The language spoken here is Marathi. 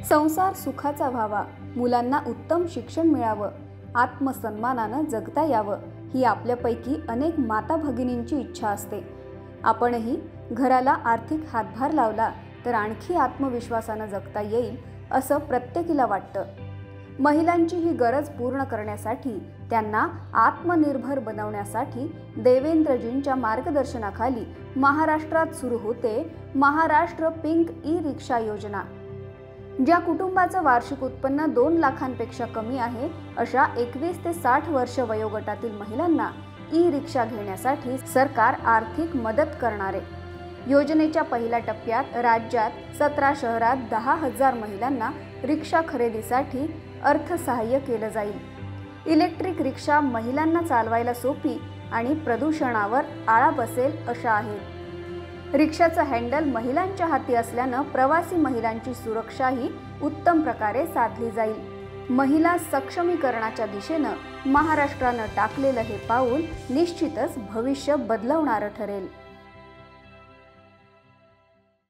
संसार सुखाचा व्हावा, मुलांना उत्तम शिक्षण मिळावं, आत्मसन्मानानं जगता यावं ही आपल्यापैकी अनेक माता भगिनींची इच्छा असते। आपणही घराला आर्थिक हातभार लावला तर आणखी आत्मविश्वासानं जगता येईल असं प्रत्येकीला वाटतं। महिलांची ही गरज पूर्ण करण्यासाठी, त्यांना आत्मनिर्भर बनवण्यासाठी देवेंद्रजींच्या मार्गदर्शनाखाली महाराष्ट्रात सुरू होते महाराष्ट्र पिंक ई-रिक्षा योजना। ज्या कुटुंबाचं वार्षिक उत्पन्न 2 लाखांपेक्षा कमी आहे अशा 21 ते 60 वर्ष वयोगटातील महिलांना ई-रिक्षा घेण्यासाठी सरकार आर्थिक मदत करणार आहे। योजनेच्या पहिल्या टप्प्यात राज्यात 17 शहरात 10,000 महिलांना रिक्षा खरेदीसाठी अर्थसहाय्य केलं जाईल। इलेक्ट्रिक रिक्षा महिलांना चालवायला सोपी आणि प्रदूषणावर आळा बसेल अशा आहेत। रिक्षाचं हँडल महिलांच्या हाती असल्यानं प्रवासी महिलांची सुरक्षाही उत्तम प्रकारे साधली जाईल। महिला सक्षमीकरणाच्या दिशेनं महाराष्ट्रानं टाकलेलं हे पाऊल निश्चितच भविष्य बदलवणारं ठरेल।